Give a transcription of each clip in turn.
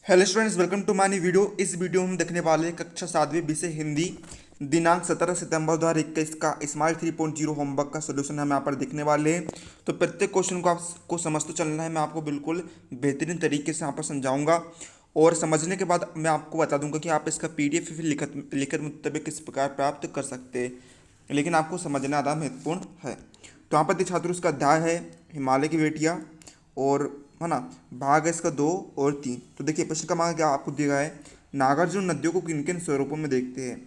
Hello students, welcome to my new video. इस video में हम देखने वाले हैं कक्षा 7वीं विषय हिंदी दिनांक 17 सितंबर 2021 का स्मार्ट 3.0 होमवर्क का सोल्यूशन हम यहाँ पर देखने वाले हैं। तो प्रत्येक क्वेश्चन को आपको समझते चलना है। मैं आपको बिल्कुल बेहतरीन तरीके से यहाँ पर समझाऊंगा और समझने के बाद मैं आपको बता दूंगा कि आप इसका PDF फिर लिखत लिखित मुताबिक किस प्रकार प्राप्त कर सकते हैं, लेकिन आपको समझना ज़्यादा महत्वपूर्ण है। तो यहाँ पर छात्रों इसका अध्याय है हिमालय की बेटियाँ, और है ना भाग है इसका 2 और 3। तो देखिए प्रश्न का मान क्या आपको दिया गया है, नागार्जुन नदियों को किन किन स्वरूपों में देखते हैं।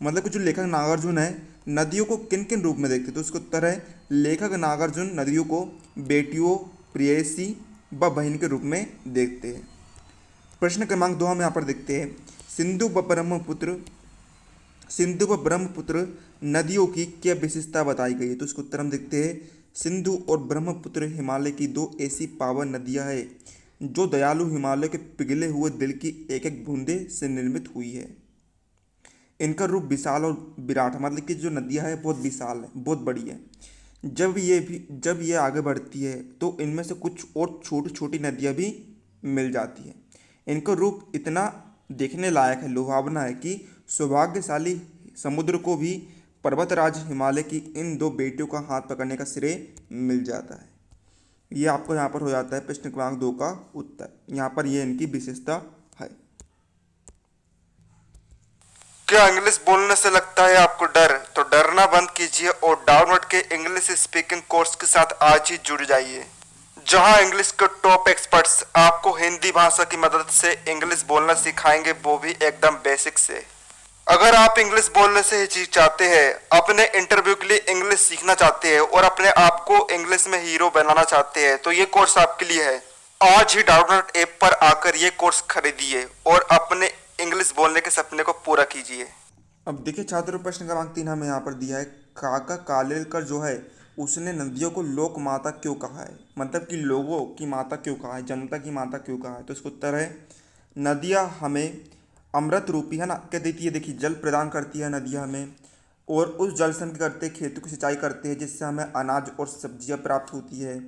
मतलब कि जो लेखक नागार्जुन है नदियों को किन किन रूप में देखते हैं। तो इसका उत्तर है लेखक नागार्जुन नदियों को बेटियों, प्रेयसी व बहन के रूप में देखते हैं। प्रश्न क्रमांक 2 हम यहाँ पर देखते हैं, सिंधु व ब्रह्मपुत्र नदियों की क्या विशेषता बताई गई है। तो इसका उत्तर हम देखते हैं सिंधु और ब्रह्मपुत्र हिमालय की दो ऐसी पावन नदियां हैं जो दयालु हिमालय के पिघले हुए दिल की एक एक बूंदे से निर्मित हुई है। इनका रूप विशाल और विराट, मतलब कि जो नदियां है बहुत विशाल है, बहुत बड़ी है। जब ये आगे बढ़ती है तो इनमें से कुछ और छोटी छोटी नदियां भी मिल जाती है। इनका रूप इतना देखने लायक है, लुभावना है कि सौभाग्यशाली समुद्र को भी पर्वतराज हिमालय की इन दो बेटियों का हाथ पकड़ने का श्रेय मिल जाता है। ये आपको यहाँ पर हो जाता है प्रश्न क्रमांक 2 का उत्तर। यहाँ पर ये इनकी विशेषता है। क्या इंग्लिश बोलने से लगता है आपको डर? तो डरना बंद कीजिए और डाउनलोड के इंग्लिश स्पीकिंग कोर्स के साथ आज ही जुड़ जाइए, जहां इंग्लिश के टॉप एक्सपर्ट्स आपको हिंदी भाषा की मदद से इंग्लिश बोलना सिखाएंगे, वो भी एकदम बेसिक से। अगर आप इंग्लिश बोलने से हिचकिचाते हैं, अपने इंटरव्यू के लिए इंग्लिश सीखना चाहते हैं और अपने आप को इंग्लिश में हीरो बनाना चाहते हैं, तो ये कोर्स आपके लिए है। आज ही डाउनलोड ऐप पर आकर ये कोर्स खरीदिए और अपने इंग्लिश बोलने के सपने को पूरा कीजिए। अब देखिए छात्रों, प्रश्न क्रमांक 3 हमें यहाँ पर दिया है, काका कालेलकर जो है उसने नदियों को लोक माता क्यों कहा है। मतलब कि लोगों की माता क्यों कहा है, जनता की माता क्यों कहा है। तो इसका उत्तर है नदियाँ हमें अमृत रूपी है ना क्या देती है। देखिए जल प्रदान करती है नदियाँ हमें, और उस जल से हम क्या करते हैं, खेतों की सिंचाई करते हैं, जिससे हमें अनाज और सब्जियाँ प्राप्त होती है।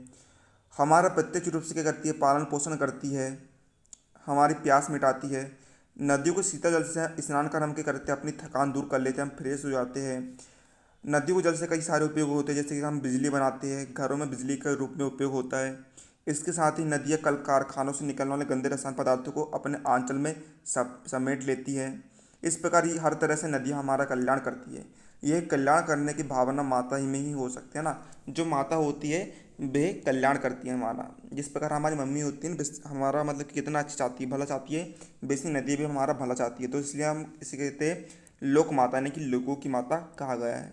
हमारा प्रत्यक्ष रूप से क्या करती है, पालन पोषण करती है, हमारी प्यास मिटाती है। नदियों को शीतल जल से स्नान कर हम क्या करते हैं, अपनी थकान दूर कर लेते हैं, हम फ्रेश हो जाते हैं। नदियों को जल से कई सारे उपयोग होते हैं, जैसे कि हम बिजली बनाते हैं, घरों में बिजली के रूप में उपयोग होता है। इसके साथ ही नदियाँ कल कारखानों से निकलने वाले गंदे रसायन पदार्थों को अपने आंचल में समेट लेती है। इस प्रकार ही हर तरह से नदियाँ हमारा कल्याण करती है। यह कल्याण करने की भावना माता ही में ही हो सकती है ना। जो माता होती है वे कल्याण करती है हमारा। जिस प्रकार हमारी मम्मी होती है हमारा मतलब कि कितना अच्छा चाहती है, भला चाहती है, वैसी नदी भी हमारा भला चाहती है। तो इसलिए हम इसे कहते हैं लोक माता, यानी कि लोगों की माता कहा गया है।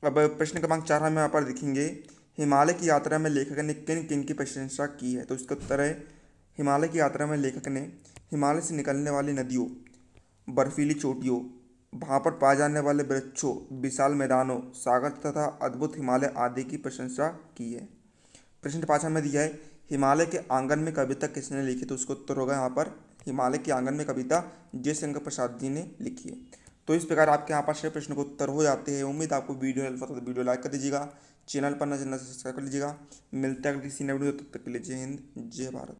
अब प्रश्न क्रमांक 4 हम यहाँ पर देखेंगे, हिमालय की यात्रा में लेखक ने किन किन की प्रशंसा की है। तो इसका उत्तर है हिमालय की यात्रा में लेखक ने हिमालय से निकलने वाली नदियों, बर्फीली चोटियों, वहाँ पर पाए जाने वाले वृक्षों, विशाल मैदानों, सागर तथा अद्भुत हिमालय आदि की प्रशंसा की है। प्रश्न 5 में दिया है, हिमालय के आंगन में कविता किसने लिखी। तो उसका उत्तर होगा यहाँ पर हिमालय के आंगन में कविता जयशंकर प्रसाद जी ने लिखी है। तो इस प्रकार आपके यहाँ पर छह प्रश्न को उत्तर हो जाते हैं। उम्मीद आपको वीडियो हेल्प होता है, तो वीडियो लाइक कर दीजिएगा, चैनल पर नजर सब्सक्राइब कर लीजिएगा। मिलते हैं अगली किसी नए वीडियो, तब तक के लिए जय हिंद, जय भारत।